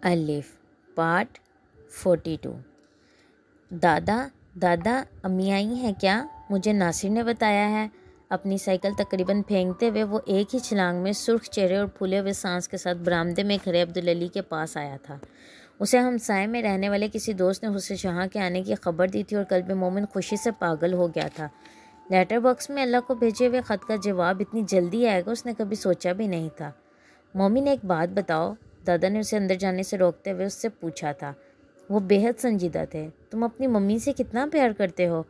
الف پارٹ 42 دادا دادا امی آئی ہیں کیا؟ مجھے ناصر نے بتایا ہے۔ اپنی سائیکل تقریباً پھینکتے ہوئے وہ ایک ہی چھلانگ میں سرخ چہرے اور پھولے ہوئے سانس کے ساتھ برآمدے میں کھڑے عبدالعلی کے پاس آیا تھا۔ اسے ہمسائے میں رہنے والے کسی دوست نے حسن شہاں کے آنے کی خبر دی تھی اور قلب مومن خوشی سے پاگل ہو گیا تھا۔ لیٹر باکس میں اللہ کو بھیجے ہوئے خط کا جواب اتنی جلدی آئے گا اس نے کبھی سوچا بھی نہیں تھا۔ مومن ایک بات بتاؤ، دادا نے اسے اندر جانے سے روکتے ہوئے اس سے پوچھا تھا۔ وہ بے حد سنجیدہ تھے۔ تم اپنی ممی سے کتنا پیار کرتے ہو؟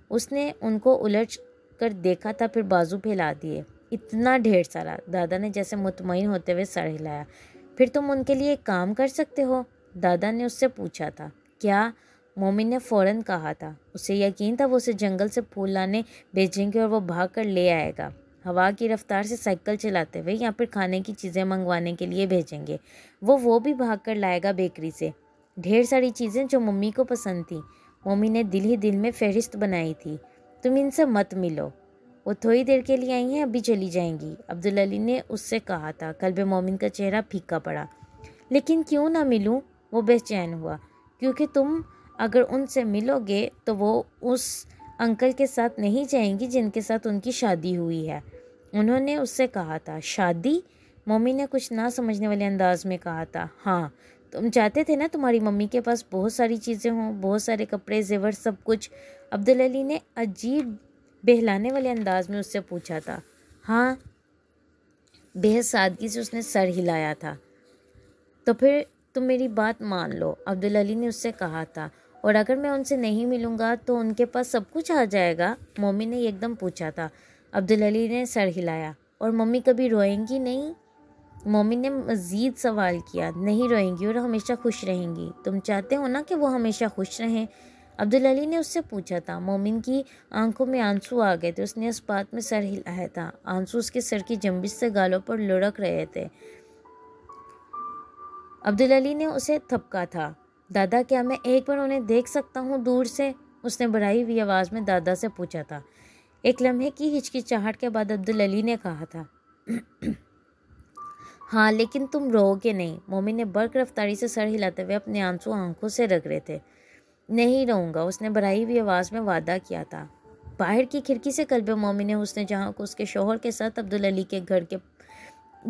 اس نے ان کو الجھ کر دیکھا تھا، پھر بازو پھیلا دیے۔ اتنا ڈھیر سارا، دادا نے جیسے مطمئن ہوتے ہوئے سر ہلایا۔ پھر تم ان کے لیے ایک کام کر سکتے ہو؟ دادا نے اس سے پوچھا تھا۔ کیا؟ مومن نے فوراً کہا تھا۔ اسے یقین تھا وہ اسے جنگل سے پھول لانے بھیجیں گے اور وہ بھاگ کر لے آئے گا، ہوا کی رفتار سے سائیکل چلاتے ہوئے، یا پھر کھانے کی چیزیں منگوانے کے لیے بھیجیں گے۔ وہ بھی بھاگ کر لائے گا بیکری سے، ڈھیر ساری چیزیں جو ممی کو پسند تھیں۔ مومن نے دل ہی دل میں فہرست بنائی تھی۔ تم ان سے مت ملو، وہ تھوڑی دیر کے لیے آئی ہیں، ابھی چلی جائیں گی، عبدالعلی نے اس سے کہا تھا۔ قلب مومن کا چہرہ پھیکا پڑا۔ لیکن کیوں نہ ملوں؟ وہ بے چین ہوا۔ کیونکہ تم اگر ان سے ملو گے تو وہ اس انکل کے ساتھ نہیں جائیں گی جن کے ساتھ ان کی شادی ہوئی ہے، انہوں نے اس سے کہا تھا۔ شادی؟ مومن نے کچھ نہ سمجھنے والے انداز میں کہا تھا۔ ہاں، تم چاہتے تھے نا تمہاری ممی کے پاس بہت ساری چیزیں ہوں، بہت سارے کپڑے زیور سب کچھ، عبدالعلی نے عجیب بہلانے والے انداز میں اس سے پوچھا تھا۔ ہاں، بے حد سادگی سے اس نے سر ہلایا تھا۔ تو پھر تم میری بات مان لو، عبدالعلی نے اس سے کہا تھا۔ اور اگر میں ان سے نہیں ملوں گا تو ان کے پاس سب کچھ آ جائے گا؟ مومن نے ایک دم پوچھا تھا۔ عبدالعلی نے سر ہلایا۔ اور ممی کبھی روئیں گی نہیں؟ مومن نے مزید سوال کیا۔ نہیں روئیں گی اور ہمیشہ خوش رہیں گی۔ تم چاہتے ہو نا کہ وہ ہمیشہ خوش رہیں؟ عبدالعلی نے اس سے پوچھا تھا۔ مومن کی آنکھوں میں آنسو آ گئے تھے۔ اس نے اس بات میں سر ہلایا تھا۔ آنسو اس کے سر کی جنبش سے گالوں پر لڑک رہے تھے۔ عبدالعلی نے اسے تھپکا تھا۔ دادا، کیا میں ایک بار انہیں دیکھ سکتا ہوں دور سے؟ اس نے بڑھائی ہوئی آواز میں دادا سے پوچھا تھا۔ ایک لمحے کی ہچکچاہٹ کے بعد عبدالعلی نے کہا تھا۔ ہاں، لیکن تم رو گے نہیں؟ مومن نے برق رفتاری سے سر ہلاتے ہوئے اپنے آنسو آنکھوں سے رگڑے تھے۔ نہیں رہوں گا، اس نے بڑھائی ہوئی آواز میں وعدہ کیا تھا۔ باہر کی کھڑکی سے قلب مومن نے حسن جہاں کو اس کے شوہر کے ساتھ عبدالعلی کے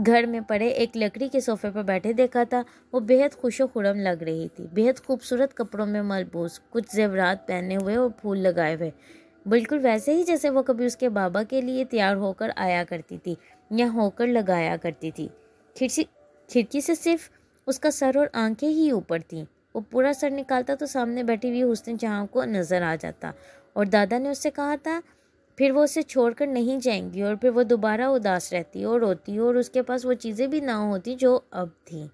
گھر میں پڑے ایک لکڑی کے صوفے پر بیٹھے دیکھا تھا۔ وہ بے حد خوش و خرم لگ رہی تھی، بے حد خوبصورت کپڑوں میں ملبوس، کچھ زیورات پہنے ہوئے اور پھول لگائے ہوئے، بالکل ویسے ہی جیسے وہ کبھی اس کے بابا کے لیے تیار ہو کر آیا کرتی تھی یا ہو کر لگایا کرتی تھی۔ کھڑکی سے صرف اس کا سر اور آنکھیں ہی اوپر تھیں۔ وہ پورا سر نکالتا تو سامنے بیٹھی ہوئی حسن جہاں کو نظر آ جاتا، اور دادا نے اس سے کہا تھا پھر وہ اسے چھوڑ کر نہیں جائیں گی، اور پھر وہ دوبارہ اداس رہتی اور روتی، اور اس کے پاس وہ چیزیں بھی نہ ہوتی جو اب تھیں۔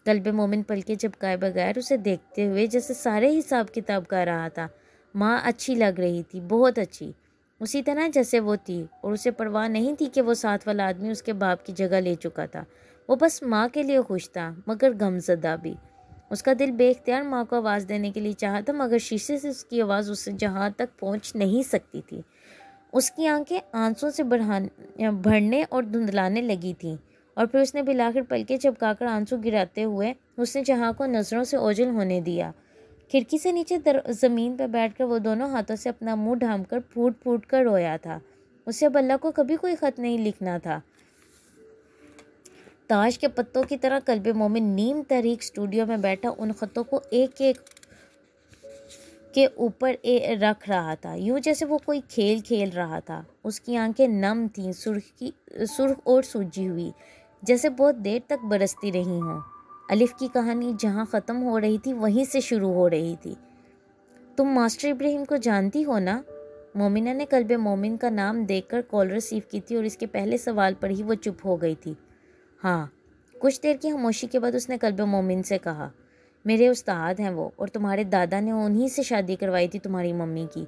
قلب مومن پلکیں جھپکائے بغیر اسے دیکھتے ہوئے جیسے سارے حساب کتاب کر رہا تھا۔ ماں اچھی لگ رہی تھی، بہت اچھی، اسی طرح جیسے وہ تھی، اور اسے پرواہ نہیں تھی کہ وہ ساتھ والا آدمی اس کے باپ کی جگہ لے چکا تھا۔ وہ بس ماں کے لیے خوش تھا، مگر غمزدہ بھی۔ اس کا دل بے اختیار ماں کو آواز دینے کے لیے چاہا تھا، مگر شیشے سے اس کی آواز اس سے جہاں تک پہنچ نہیں سکتی تھی۔ اس کی آنکھیں آنسوں سے بھرنے اور دھندلانے لگی تھیں، اور پھر اس نے بالآخر پلکیں جھپکا کر آنسو گراتے ہوئے اس نے جہاں کو نظروں سے اوجھل ہونے دیا۔ کھڑکی سے نیچے زمین پہ بیٹھ کر وہ دونوں ہاتھوں سے اپنا منہ ڈھانپ کر پھوٹ پھوٹ کر رویا تھا۔ اسے اب اللہ کو کبھی کوئی خط نہیں لکھنا تھا۔ تاش کے پتوں کی طرح قلب مومن نیم تحریک اسٹوڈیو میں بیٹھا ان خطوں کو ایک ایک کے اوپر رکھ رہا تھا، یوں جیسے وہ کوئی کھیل کھیل رہا تھا۔ اس کی آنکھیں نم تھیں، سرخ اور سوجی ہوئی، جیسے بہت دیر تک برستی رہی ہوں۔ الف کی کہانی جہاں ختم ہو رہی تھی وہیں سے شروع ہو رہی تھی۔ تم ماسٹر ابراہیم کو جانتی ہو نا؟ مومنہ نے قلب مومن کا نام دیکھ کر کال ریسیو کی تھی، اور اس کے پہلے سوال پر ہی وہ چپ ہو گئی تھی۔ ہاں، کچھ دیر کی خاموشی کے بعد اس نے قلب مومن سے کہا۔ میرے استاد ہیں وہ، اور تمہارے دادا نے انہی سے شادی کروائی تھی تمہاری ممی کی۔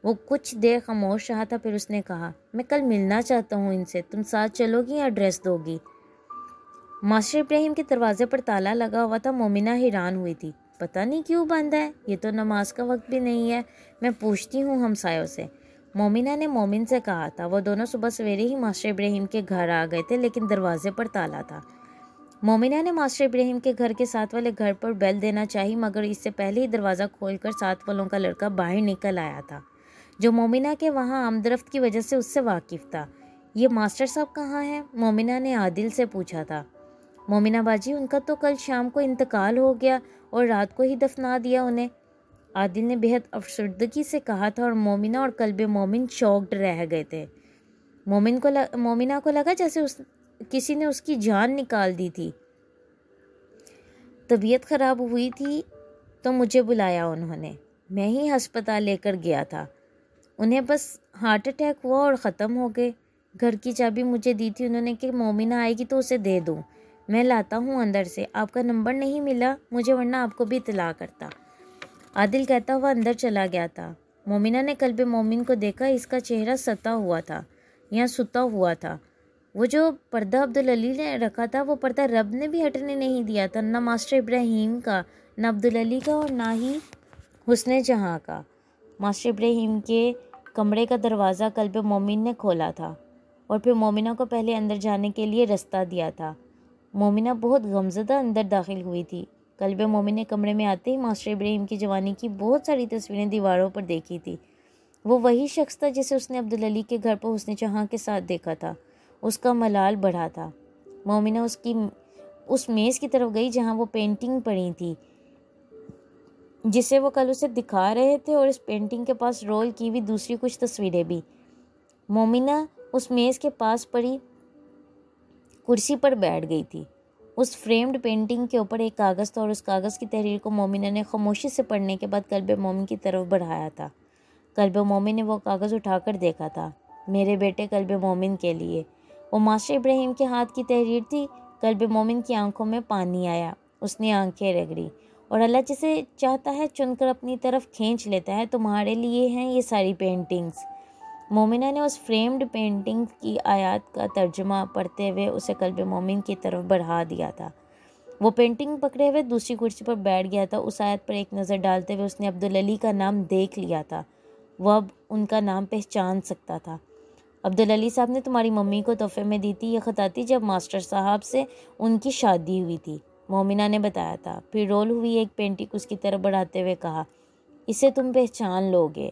وہ کچھ دیر خاموش رہا تھا، پھر اس نے کہا، میں کل ملنا چاہتا ہوں ان سے، تم ساتھ چلو گی یا ایڈریس دو گی؟ ماسٹر ابراہیم کے دروازے پر تالا لگا ہوا تھا۔ مومنہ حیران ہوئی تھی۔ پتہ نہیں کیوں بند ہے، یہ تو نماز کا وقت بھی نہیں ہے، میں پوچھتی ہوں ہمسایوں سے، مومنہ نے مومن سے کہا تھا۔ وہ دونوں صبح سویرے ہی ماسٹر ابراہیم کے گھر آ گئے تھے، لیکن دروازے پر تالا تھا۔ مومنہ نے ماسٹر ابراہیم کے گھر کے ساتھ والے گھر پر بیل دینا چاہی، مگر اس سے پہلے ہی دروازہ کھول کر ساتھ والوں کا لڑکا باہر نکل آیا تھا، جو مومنہ کے وہاں آمدرفت کی وجہ سے اس سے واقف تھا۔ یہ ماسٹر صاحب کہاں ہیں؟ مومنہ نے عادل سے پوچھا تھا۔ مومنہ باجی، ان کا تو کل شام کو انتقال ہو گیا اور رات کو ہی دفنا دیا انہیں، عادل نے بہت افسردگی سے کہا تھا، اور مومنہ اور قلب مومن شاکڈ رہ گئے تھے۔ مومنہ کو لگا جیسے کسی نے اس کی جان نکال دی تھی۔ طبیعت خراب ہوئی تھی تو مجھے بلایا انہوں نے، میں ہی ہسپتال لے کر گیا تھا، انہیں بس ہارٹ اٹیک ہوا اور ختم ہو گئے۔ گھر کی چابی مجھے دی تھی انہوں نے کہ مومنہ آئے گی تو اسے دے دوں، میں لاتا ہوں اندر سے، آپ کا نمبر نہیں ملا مجھے ورنہ آپ کو بھی اطلاع کرتا، عادل کہتا ہوا اندر چلا گیا تھا۔ مومنہ نے قلب مومن کو دیکھا، اس کا چہرہ ستا ہوا تھا یا ستا ہوا تھا۔ وہ جو پردہ عبدالعلی نے رکھا تھا وہ پردہ رب نے بھی ہٹنے نہیں دیا تھا، نہ ماسٹر ابراہیم کا، نہ عبدالعلی کا، اور نہ ہی حسن جہاں کا۔ ماسٹر ابراہیم کے کمرے کا دروازہ قلب مومن نے کھولا تھا اور پھر مومنہ کو پہلے اندر جانے کے لیے رستہ دیا تھا۔ مومنہ بہت غمزدہ اندر داخل ہوئی تھی۔ قلب مومن نے کمرے میں آتے ہی ماسٹر ابراہیم کی جوانی کی بہت ساری تصویریں دیواروں پر دیکھی تھی۔ وہ وہی شخص تھا جسے اس نے عبدالعلی کے گھر پر حسن جہاں کے ساتھ دیکھا تھا۔ اس کا ملال بڑھا تھا۔ مومنہ اس میز کی طرف گئی جہاں وہ پینٹنگ پڑی تھی جسے وہ کل اسے دکھا رہے تھے، اور اس پینٹنگ کے پاس رول کی ہوئی دوسری کچھ تصویریں بھی۔ مومنہ اس میز کے پاس پڑی کرسی پر بیٹھ گئی تھی۔ اس فریمڈ پینٹنگ کے اوپر ایک کاغذ تھا، اور اس کاغذ کی تحریر کو مومنہ نے خاموشی سے پڑھنے کے بعد قلب مومن کی طرف بڑھایا تھا۔ قلب مومن نے وہ کاغذ اٹھا کر دیکھا تھا۔ میرے بیٹے قلب مومن کے لیے۔ وہ ماسٹر ابراہیم کے ہاتھ کی تحریر تھی۔ قلب مومن کی آنکھوں میں پانی آیا، اس نے آنکھیں رگڑی، اور اللہ جسے چاہتا ہے چن کر اپنی طرف کھینچ لیتا ہے، تمہارے لیے ہیں یہ ساری پینٹنگز۔ مومنہ نے اس فریمڈ پینٹنگ کی آیات کا ترجمہ پڑھتے ہوئے اسے قلب مومن کی طرف بڑھا دیا تھا۔ وہ پینٹنگ پکڑے ہوئے دوسری کرسی پر بیٹھ گیا تھا۔ اس آیت پر ایک نظر ڈالتے ہوئے اس نے عبدالعلی کا نام دیکھ لیا تھا۔ وہ اب ان کا نام پہچان سکتا تھا۔ عبدالعلی صاحب نے تمہاری ممی کو تحفے میں دی تھی، یہ خط آتی جب ماسٹر صاحب سے ان کی شادی ہوئی تھی، مومنہ نے بتایا تھا۔ پھر رول ہوئی ایک پینٹنگ اس کی طرف بڑھاتے ہوئے کہا، اسے تم پہچان لوگے۔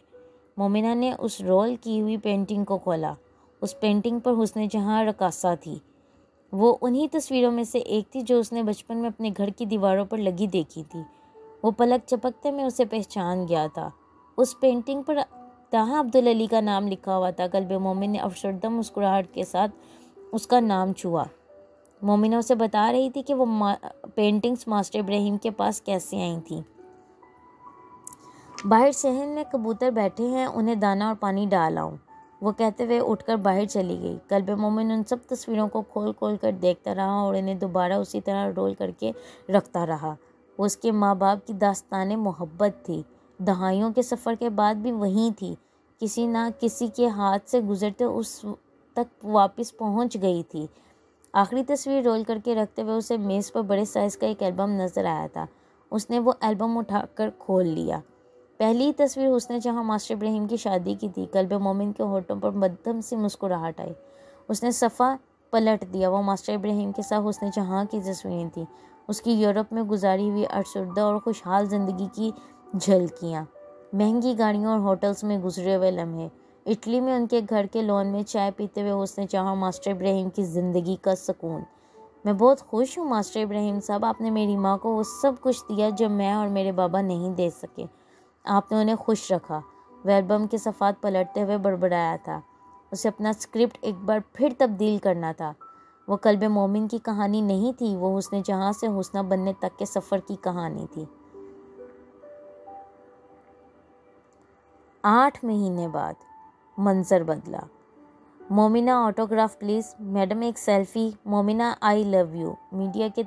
مومنہ نے اس رول کی ہوئی پینٹنگ کو کھولا۔ اس پینٹنگ پر حسن جہاں رقاصہ تھی۔ وہ انہی تصویروں میں سے ایک تھی جو اس نے بچپن میں اپنے گھر کی دیواروں پر لگی دیکھی تھی۔ وہ پلک چپکتے میں اسے پہچان گیا تھا۔ اس پینٹنگ پر تاہا عبدالعلی کا نام لکھا ہوا تھا۔ قلب مومن نے افسردہ مسکراہٹ کے ساتھ اس کا نام چھوا۔ مومنہ اسے بتا رہی تھی کہ وہ پینٹنگز ماسٹر ابراہیم کے پاس کیسے آئی تھیں۔ باہر صحن میں کبوتر بیٹھے ہیں، انہیں دانہ اور پانی ڈال آؤں، وہ کہتے ہوئے اٹھ کر باہر چلی گئی۔ قلب مومن ان سب تصویروں کو کھول کھول کر دیکھتا رہا اور انہیں دوبارہ اسی طرح رول کر کے رکھتا رہا۔ وہ اس کے ماں باپ کی داستان محبت تھی، دہائیوں کے سفر کے بعد بھی وہیں تھی، کسی نہ کسی کے ہاتھ سے گزرتے اس تک واپس پہنچ گئی تھی۔ آخری تصویر رول کر کے رکھتے ہوئے اسے میز پر بڑے سائز کا ایک البم نظر آیا تھا۔ اس نے وہ البم اٹھا کر کھول لیا۔ پہلی تصویر حسن جہاں ماسٹر ابراہیم کی شادی کی تھی۔ قلب مومن کے ہونٹوں پر مدھم سی مسکراہٹ آئی۔ اس نے صفحہ پلٹ دیا۔ وہ ماسٹر ابراہیم کے ساتھ حسن جہاں کی تصویریں تھیں، اس کی یورپ میں گزاری ہوئی افسردہ اور خوشحال زندگی کی جھلکیاں، مہنگی گاڑیوں اور ہوٹلز میں گزرے ہوئے لمحے، اٹلی میں ان کے گھر کے لون میں چائے پیتے ہوئے حسن جہاں ماسٹر ابراہیم کی زندگی کا سکون۔ میں بہت خوش ہوں ماسٹر ابراہیم صاحب، آپ نے میری ماں کو وہ سب کچھ دیا جو میں اور میرے بابا نہیں دے سکے، آپ نے انہیں خوش رکھا۔ وہ البم کے صفحات پلٹتے ہوئے بڑبڑایا تھا۔ اسے اپنا اسکرپٹ ایک بار پھر تبدیل کرنا تھا۔ وہ قلب مومن کی کہانی نہیں تھی، وہ حسن جہاں سے حسنہ بننے تک کے سفر کی کہانی تھی۔ 8 مہینے بعد منظر بدلا۔ Momina autograph please. میڈم ایک selfie. Momina I love you. Media کے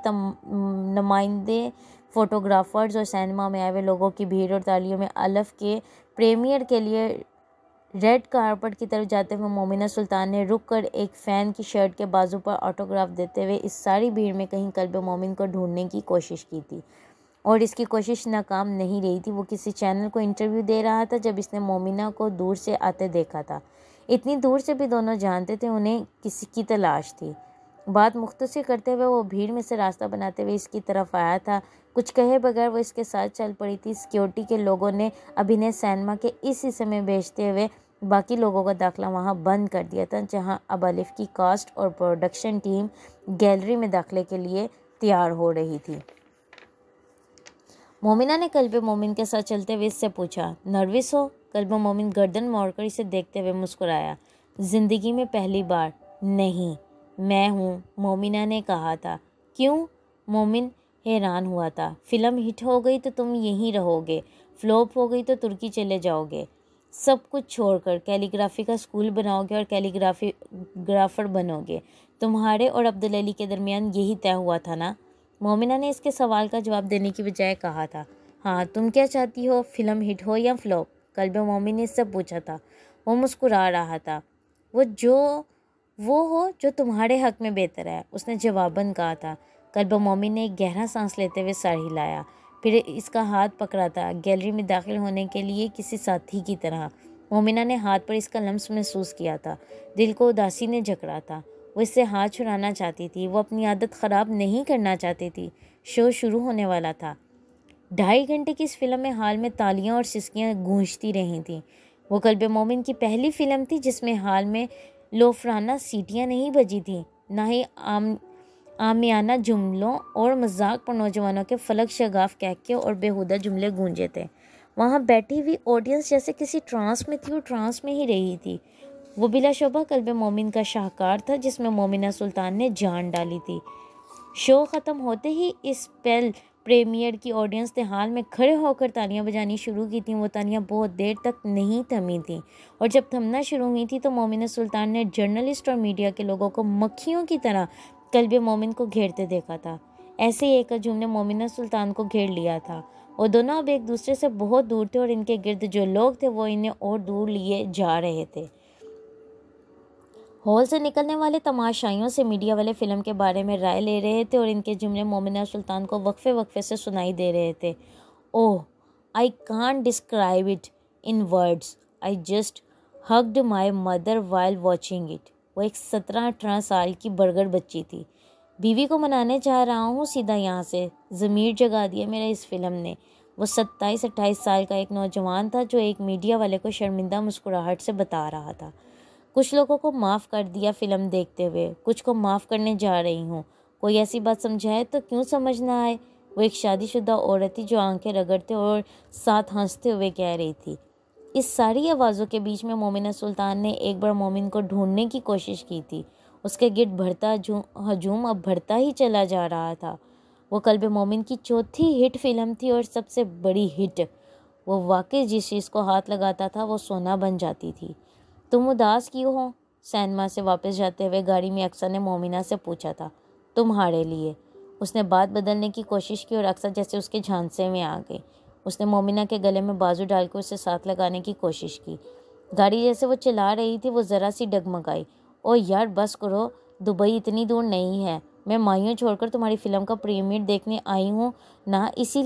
نمائندے، فوٹوگرافرز اور سینما میں آئے ہوئے لوگوں کی بھیڑ اور تالیوں میں الف کے پریمیئر کے لیے ریڈ کارپٹ کی طرف جاتے ہوئے مومنہ سلطان نے رک کر ایک فین کی شرٹ کے بازو پر آٹوگراف دیتے ہوئے اس ساری بھیڑ میں کہیں قلب مومن کو ڈھونڈنے کی کوشش کی تھی، اور اس کی کوشش ناکام نہیں رہی تھی۔ وہ کسی چینل کو انٹرویو دے رہا تھا جب اس نے مومنہ کو دور سے آتے دیکھا تھا۔ اتنی دور سے بھی دونوں جانتے تھے انہیں کسی کی تلاش تھی۔ بات مختصر کرتے ہوئے وہ بھیڑ میں سے راستہ بناتے ہوئے اس کی طرف آیا تھا۔ کچھ کہے بغیر وہ اس کے ساتھ چل پڑی تھی۔ سیکیورٹی کے لوگوں نے ابھینے سینما کے اس حصے میں بھیجتے ہوئے باقی لوگوں کا داخلہ وہاں بند کر دیا تھا، جہاں اب الف کی کاسٹ اور پروڈکشن ٹیم گیلری میں داخلے کے لیے تیار ہو رہی تھی۔ مومنہ نے قلب مومن کے ساتھ چلتے ہوئے اس سے پوچھا، نروس ہو؟ قلب مومن گردن موڑ کر اسے دیکھتے ہوئے مسکرایا، زندگی میں پہلی بار۔ نہیں، میں ہوں، مومنہ نے کہا تھا۔ کیوں؟ مومن حیران ہوا تھا۔ فلم ہٹ ہو گئی تو تم یہیں رہو گے، فلوپ ہو گئی تو ترکی چلے جاؤ گے، سب کچھ چھوڑ کر کیلی گرافی کا اسکول بناؤ گے اور کیلی گرافر بنو گے۔ تمہارے اور عبدالعلی کے درمیان یہی طے ہوا تھا نا؟ مومنہ نے اس کے سوال کا جواب دینے کی بجائے کہا تھا، ہاں، تم کیا چاہتی ہو، فلم ہٹ ہو یا فلوپ؟ قلب مومن نے اس سے پوچھا تھا۔ وہ مسکرا رہا تھا۔ وہ ہو جو تمہارے حق میں بہتر ہے، اس نے جواباً کہا تھا۔ قلب مومن نے ایک گہرا سانس لیتے ہوئے سر ہلایا، پھر اس کا ہاتھ پکڑا تھا، گیلری میں داخل ہونے کے لیے کسی ساتھی کی طرح۔ مومنہ نے ہاتھ پر اس کا لمس محسوس کیا تھا۔ دل کو اداسی نے جکڑا تھا۔ وہ اس سے ہاتھ چھڑانا چاہتی تھی، وہ اپنی عادت خراب نہیں کرنا چاہتی تھی۔ شو شروع ہونے والا تھا۔ 2.5 گھنٹے کی اس فلم میں ہال میں تالیاں اور سسکیاں گونجتی رہی تھیں۔ وہ قلب مومن کی پہلی فلم تھی جس میں ہال میں لوفرانہ سیٹیاں نہیں بجی تھیں، نہ ہی عامیانہ جملوں اور مذاق پر نوجوانوں کے فلک شگاف کہکے اور بیہودہ جملے گونجے تھے۔ وہاں بیٹھی ہوئی آڈینس جیسے کسی ٹرانس میں تھی اور ٹرانس میں ہی رہی تھی۔ وہ بلا شبہ قلب مومن کا شاہکار تھا جس میں مومنہ سلطان نے جان ڈالی تھی۔ شو ختم ہوتے ہی اس پریمیئر کی آڈینس نے ہال میں کھڑے ہو کر تالیاں بجانی شروع کی تھیں۔ وہ تالیاں بہت دیر تک نہیں تھمی تھیں، اور جب تھمنا شروع ہوئی تھی تو مومنہ سلطان نے جرنلسٹ اور میڈیا کے لوگوں کو مکھیوں کی طرح قلب مومن کو گھیرتے دیکھا تھا۔ ایسے ہی ایک ہجوم نے مومنہ سلطان کو گھیر لیا تھا۔ وہ دونوں اب ایک دوسرے سے بہت دور تھے اور ان کے گرد جو لوگ تھے وہ انہیں اور دور لیے جا رہے تھے۔ ہال سے نکلنے والے تماشائیوں سے میڈیا والے فلم کے بارے میں رائے لے رہے تھے اور ان کے جملے مومنہ سلطان کو وقفے وقفے سے سنائی دے رہے تھے۔ اوہ، I can't describe it in words. I just hugged my mother while watching it. وہ ایک 17-18 سال کی برگڑ بچی تھی۔ بیوی کو منانے جا رہا ہوں سیدھا یہاں سے، ضمیر جگا دیا میرا اس فلم نے۔ وہ 27-28 سال کا ایک نوجوان تھا جو ایک میڈیا والے کو شرمندہ مسکراہٹ سے بتا رہا تھا، کچھ لوگوں کو معاف کر دیا فلم دیکھتے ہوئے، کچھ کو معاف کرنے جا رہی ہوں، کوئی ایسی بات سمجھائے تو کیوں سمجھ نہ آئے۔ وہ ایک شادی شدہ عورت تھی جو آنکھیں رگڑتے اور ساتھ ہنستے ہوئے کہہ رہی تھی۔ اس ساری آوازوں کے بیچ میں مومنہ سلطان نے ایک بار مومن کو ڈھونڈنے کی کوشش کی تھی۔ اس کے گرد بڑھتا ہجوم اب بڑھتا ہی چلا جا رہا تھا۔ وہ قلب مومن کی چوتھی ہٹ فلم تھی اور سب سے بڑی ہٹ۔ وہ واقعی جس چیز کو ہاتھ لگاتا تھا وہ سونا بن جاتی تھی۔ تم اداس کیوں ہو؟ سینما سے واپس جاتے ہوئے گاڑی میں اقصیٰ نے مومنہ سے پوچھا تھا۔ تمہارے لیے۔ اس نے بات بدلنے کی کوشش کی اور اقصیٰ جیسے اس کے جھانسے میں آ گئی۔ اس نے مومنہ کے گلے میں بازو ڈال کر اسے ساتھ لگانے کی کوشش کی۔ گاڑی جیسے وہ چلا رہی تھی وہ ذرا سی ڈگمگائی۔ او یار بس کرو، دبئی اتنی دور نہیں ہے، میں مائیوں چھوڑ کر تمہاری فلم کا پریمیئر دیکھنے آئی ہوں نا، اسی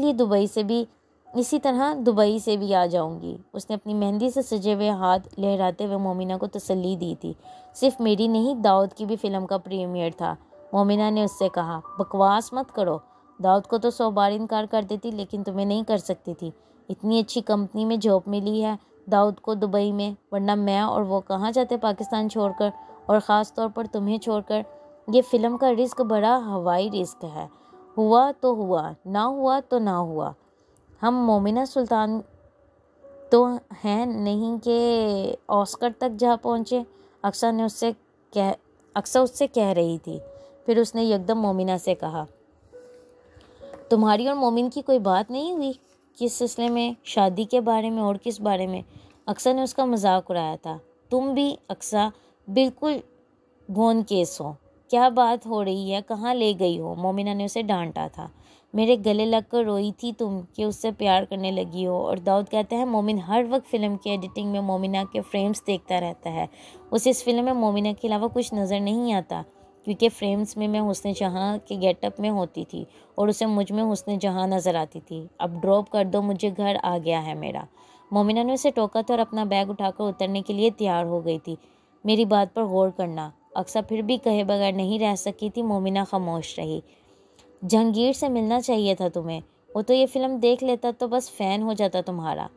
طرح دبئی سے بھی آ جاؤں گی۔ اس نے اپنی مہندی سے سجے ہوئے ہاتھ لہراتے ہوئے مومنہ کو تسلی دی تھی۔ صرف میری نہیں، داؤد کی بھی فلم کا پریمیئر تھا، مومنہ نے اس سے کہا۔ بکواس مت کرو، داؤد کو تو 100 بار انکار کر دیتی لیکن تمہیں نہیں کر سکتی تھی۔ اتنی اچھی کمپنی میں جاب ملی ہے داؤد کو دبئی میں، ورنہ میں اور وہ کہاں جاتے پاکستان چھوڑ کر، اور خاص طور پر تمہیں چھوڑ کر۔ یہ فلم کا رزق بڑا ہوائی رزق ہے، ہوا تو ہوا، نہ ہوا تو نہ ہوا۔ ہم مومنہ سلطان تو ہیں نہیں کہ آسکر تک جا پہنچے، اقصیٰ اس سے کہہ رہی تھی۔ پھر اس نے یکدم مومنہ سے کہا، تمہاری اور مومن کی کوئی بات نہیں ہوئی؟ کس سلسلے میں؟ شادی کے بارے میں؟ اور کس بارے میں؟ اقصیٰ نے اس کا مذاق اڑایا تھا۔ تم بھی اقصیٰ بالکل گون کیس ہو، کیا بات ہو رہی ہے، کہاں لے گئی ہو؟ مومنہ نے اسے ڈانٹا تھا۔ میرے گلے لگ کر روئی تھی تم کہ اس سے پیار کرنے لگی ہو، اور داؤد کہتا ہے مومن ہر وقت فلم کی ایڈیٹنگ میں مومنہ کے فریمز دیکھتا رہتا ہے، اسے اس فلم میں مومنہ کے علاوہ کچھ نظر نہیں آتا، کیونکہ فریمز میں حسن جہاں کے گیٹ اپ میں ہوتی تھی اور اسے مجھ میں حسن جہاں نظر آتی تھی۔ اب ڈراپ کر دو مجھے، گھر آ گیا ہے میرا۔ مومنہ نے اسے ٹوکا تھا اور اپنا بیگ اٹھا کر اترنے کے لیے تیار ہو گئی تھی۔ میری بات پر غور کرنا، اکثر پھر بھی کہے بغیر نہیں رہ سکی تھی۔ مومنہ خاموش رہی۔ جہانگیر سے ملنا چاہیے تھا تمہیں، وہ تو یہ فلم دیکھ لیتا تو بس فین ہو جاتا تمہارا۔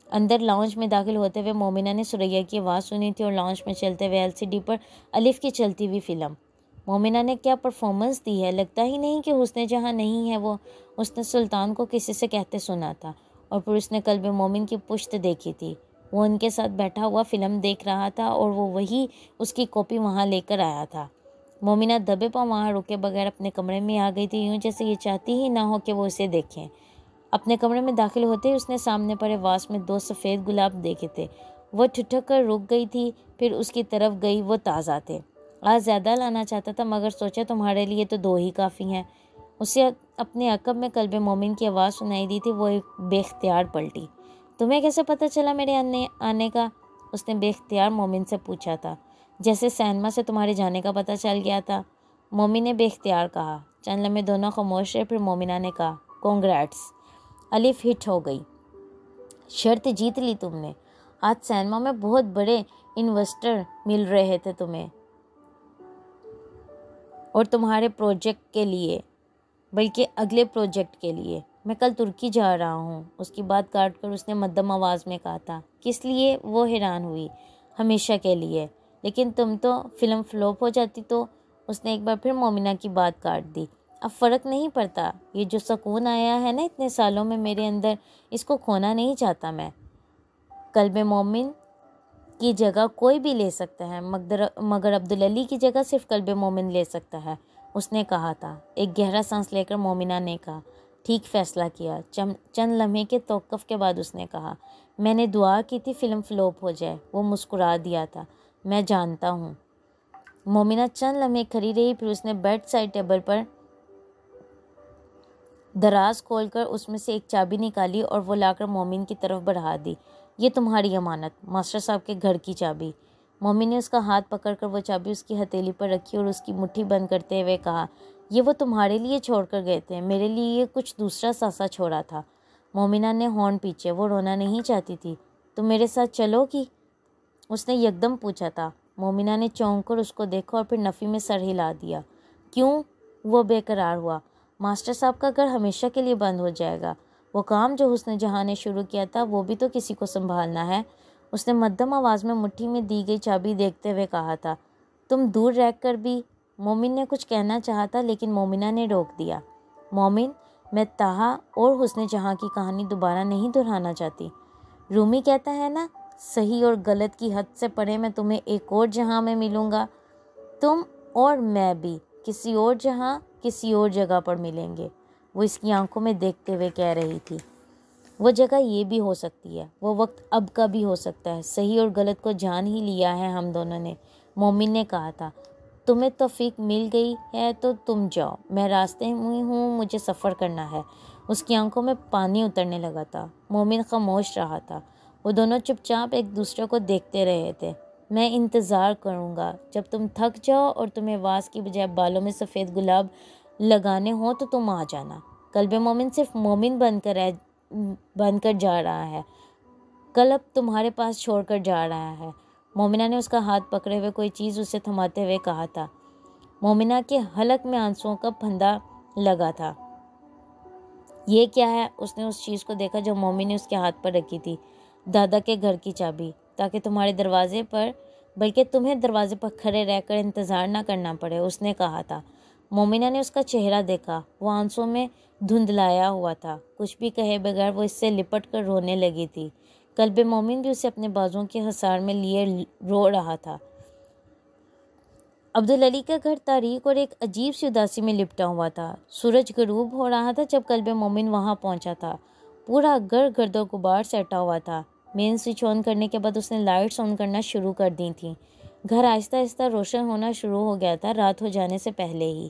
اندر لاؤنج میں داخل ہوتے ہوئے مومنہ نے سریا کی آواز سنی تھی اور لاؤنج میں چلتے ہوئے LCD پر الف کی چلتی ہوئی فلم۔ مومنہ نے کیا پرفارمنس دی ہے، لگتا ہی نہیں کہ حسن جہاں نہیں ہے وہ اس نے سلطان کو کسی سے کہتے سنا تھا، اور پھر اس نے قلب مومن کی پشت دیکھی تھی۔ وہ ان کے ساتھ بیٹھا ہوا فلم دیکھ رہا تھا اور وہ وہی اس کی کاپی وہاں لے کر آیا تھا۔ مومنہ دبے پاؤں وہاں رکے بغیر اپنے کمرے میں آ گئی تھی، یوں جیسے یہ چاہتی ہی نہ ہو کہ وہ اسے دیکھیں۔ اپنے کمرے میں داخل ہوتے ہی اس نے سامنے پڑے واس میں 2 سفید گلاب دیکھے تھے۔ وہ ٹھٹک کر رک گئی تھی، پھر اس کی طرف گئی۔ وہ تازہ تھے۔ آج زیادہ لانا چاہتا تھا مگر سوچا تمہارے لیے تو 2 ہی کافی ہیں۔ اسے اپنے عقب میں قلب مومن کی آواز سنائی دی تھی۔ وہ ایک بے اختیار پلٹی۔ تمہیں کیسے پتہ چلا میرے آنے کا؟ اس نے بے اختیار مومن سے پوچھا تھا، جیسے سینما سے تمہارے جانے کا پتہ چل گیا تھا۔ مومن نے بے اختیار کہا۔ چند لمحے دونوں خاموش رہے، پھر مومنہ نے کہا، کانگریٹس، الف ہٹ ہو گئی، شرط جیت لی تم نے۔ آج سینما میں بہت بڑے انویسٹر مل رہے تھے تمہیں اور تمہارے پروجیکٹ کے لیے، بلکہ اگلے پروجیکٹ کے لیے۔ میں کل ترکی جا رہا ہوں۔ اس کی بات کاٹ کر اس نے مدھم آواز میں کہا تھا۔ کس لیے؟ وہ حیران ہوئی۔ ہمیشہ کے لیے۔ لیکن تم تو فلم فلوپ ہو جاتی تو؟ اس نے ایک بار پھر مومنہ کی بات کاٹ دی۔ اب فرق نہیں پڑتا، یہ جو سکون آیا ہے نا اتنے سالوں میں میرے اندر، اس کو کھونا نہیں چاہتا میں۔ قلب مومن کی جگہ کوئی بھی لے سکتا ہے مگر عبدالعلی کی جگہ صرف قلب مومن لے سکتا ہے، اس نے کہا تھا۔ ایک گہرا سانس لے کر مومنہ نے کہا، ٹھیک فیصلہ کیا۔ چند لمحے کے توقف کے بعد اس نے کہا، میں نے دعا کی تھی فلم فلوپ ہو جائے۔ وہ مسکرا دیا تھا۔ میں جانتا ہوں۔ مومنہ چند لمحے کھڑی رہی، پھر اس نے بیڈ سائڈ ٹیبل پر دراز کھول کر اس میں سے ایک چابی نکالی اور وہ لا کر مومن کی طرف بڑھا دی۔ یہ تمہاری امانت، ماسٹر صاحب کے گھر کی چابی۔ مومن نے اس کا ہاتھ پکڑ کر وہ چابی اس کی ہتھیلی پر رکھی اور اس کی مٹھی بند کرتے ہوئے کہا، یہ وہ تمہارے لیے چھوڑ کر گئے تھے، میرے لیے یہ کچھ دوسرا سانسا چھوڑا تھا۔ مومنہ نے ہونٹ پیچھے، وہ رونا نہیں چاہتی تھی۔ تم میرے ساتھ چلو گی؟ اس نے یکدم پوچھا تھا۔ مومنہ نے چونک کر اس کو دیکھا اور پھر نفی میں سر ہلا دیا۔ کیوں؟ وہ بے قرار ہوا۔ ماسٹر صاحب کا گھر ہمیشہ کے لیے بند ہو جائے گا۔ وہ کام جو حسن جہاں نے شروع کیا تھا وہ بھی تو کسی کو سنبھالنا ہے۔ اس نے مدھم آواز میں مٹھی میں دی گئی چابی دیکھتے ہوئے کہا تھا۔ تم دور رہ کر بھی؟ مومن نے کچھ کہنا چاہا تھا لیکن مومنہ نے روک دیا۔ مومن، میں طہا اور حسن جہاں کی کہانی دوبارہ نہیں دہرانا چاہتی۔ رومی کہتا ہے نا، صحیح اور غلط کی حد سے پرے میں تمہیں ایک اور جہاں میں ملوں گا۔ تم اور میں بھی کسی اور جہاں، کسی اور جگہ پر ملیں گے، وہ اس کی آنکھوں میں دیکھتے ہوئے کہہ رہی تھی۔ وہ جگہ یہ بھی ہو سکتی ہے، وہ وقت اب کا بھی ہو سکتا ہے۔ صحیح اور غلط کو جان ہی لیا ہے ہم دونوں نے، مومن نے کہا تھا۔ تمہیں توفیق مل گئی ہے تو تم جاؤ، میں راستے میں ہوں، مجھے سفر کرنا ہے۔ اس کی آنکھوں میں پانی اترنے لگا تھا۔ مومن خاموش رہا تھا۔ وہ دونوں چپ چاپ ایک دوسرے کو دیکھتے رہے تھے۔ میں انتظار کروں گا، جب تم تھک جاؤ اور تمہیں واز کی بجائے بالوں میں سفید گلاب لگانے ہوں تو تم آ جانا۔ قلب مومن صرف مومن بن کر جا رہا ہے، قلب تمہارے پاس چھوڑ کر جا رہا ہے۔ مومنہ نے اس کا ہاتھ پکڑے ہوئے کوئی چیز اسے تھماتے ہوئے کہا تھا۔ مومنہ کے حلق میں آنسوؤں کا پھندا لگا تھا۔ یہ کیا ہے؟ اس نے اس چیز کو دیکھا جو مومن نے اس کے ہاتھ پر رکھی تھی۔ دادا کے گھر کی چابی، تاکہ تمہیں دروازے پر کھڑے رہ کر انتظار نہ کرنا پڑے، اس نے کہا تھا۔ مومنہ نے اس کا چہرہ دیکھا، وہ آنسوؤں میں دھندلایا ہوا تھا۔ کچھ بھی کہے بغیر وہ اس سے لپٹ کر رونے لگی تھی۔ قلب مومن بھی اسے اپنے بازوؤں کے حصار میں لیے رو رہا تھا۔ عبدالعلی کا گھر تاریک اور ایک عجیب سی اداسی میں لپٹا ہوا تھا۔ سورج غروب ہو رہا تھا جب قلب مومن وہاں پہنچا تھا۔ پورا گھر گرد و غبار سے اٹا ہوا تھا۔ مین سوئچ آن کرنے کے بعد اس نے لائٹس آن کرنا شروع کر دی تھیں۔ گھر آہستہ آہستہ روشن ہونا شروع ہو گیا تھا، رات ہو جانے سے پہلے ہی۔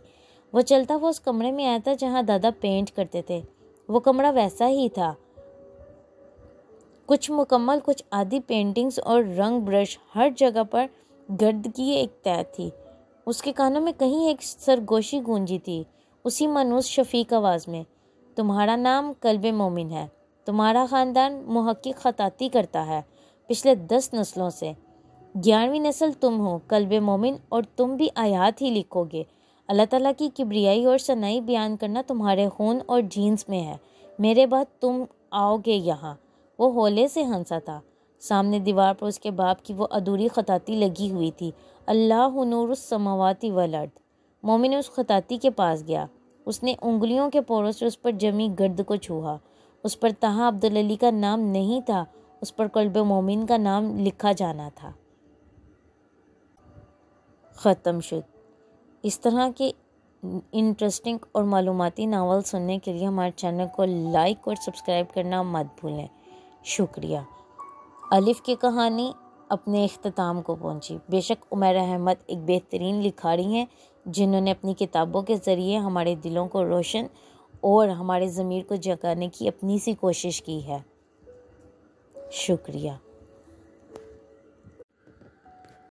وہ چلتا وہ اس کمرے میں آیا تھا جہاں دادا پینٹ کرتے تھے۔ وہ کمرہ ویسا ہی تھا، کچھ مکمل، کچھ آدھی پینٹنگز اور رنگ برش، ہر جگہ پر گردگی ایک طے تھی۔ اس کے کانوں میں کہیں ایک سرگوشی گونجی تھی، اسی مانوس شفیق آواز میں، تمہارا نام قلب مومن ہے، تمہارا خاندان محقق خطاطی کرتا ہے پچھلے 10 نسلوں سے، 11ویں نسل تم ہو، قلب مومن، اور تم بھی آیات ہی لکھو گے۔ اللہ تعالیٰ کی کبریائی اور ثنائی بیان کرنا تمہارے خون اور جینز میں ہے۔ میرے بعد تم آؤ گے یہاں۔ وہ ہولے سے ہنسا تھا۔ سامنے دیوار پر اس کے باپ کی وہ ادھوری خطاطی لگی ہوئی تھی، اللہ نور السماوات والارض۔ مومن اس خطاطی کے پاس گیا۔ اس نے انگلیوں کے پوروں سے اس پر جمی گرد کو چھوہا۔ اس پر تہا عبدالعلی کا نام نہیں تھا، اس پر قلب مومن کا نام لکھا جانا تھا۔ ختم شد۔ اس طرح کے انٹرسٹنگ اور معلوماتی ناول سننے کے لیے ہمارے چینل کو لائک اور سبسکرائب کرنا مت بھولیں۔ شکریہ۔ الف کی کہانی اپنے اختتام کو پہنچی۔ بے شک عمیر احمد ایک بہترین لکھاری ہیں جنہوں نے اپنی کتابوں کے ذریعے ہمارے دلوں کو روشن اور ہمارے ضمیر کو جگانے کی اپنی سی کوشش کی ہے۔ شکریہ۔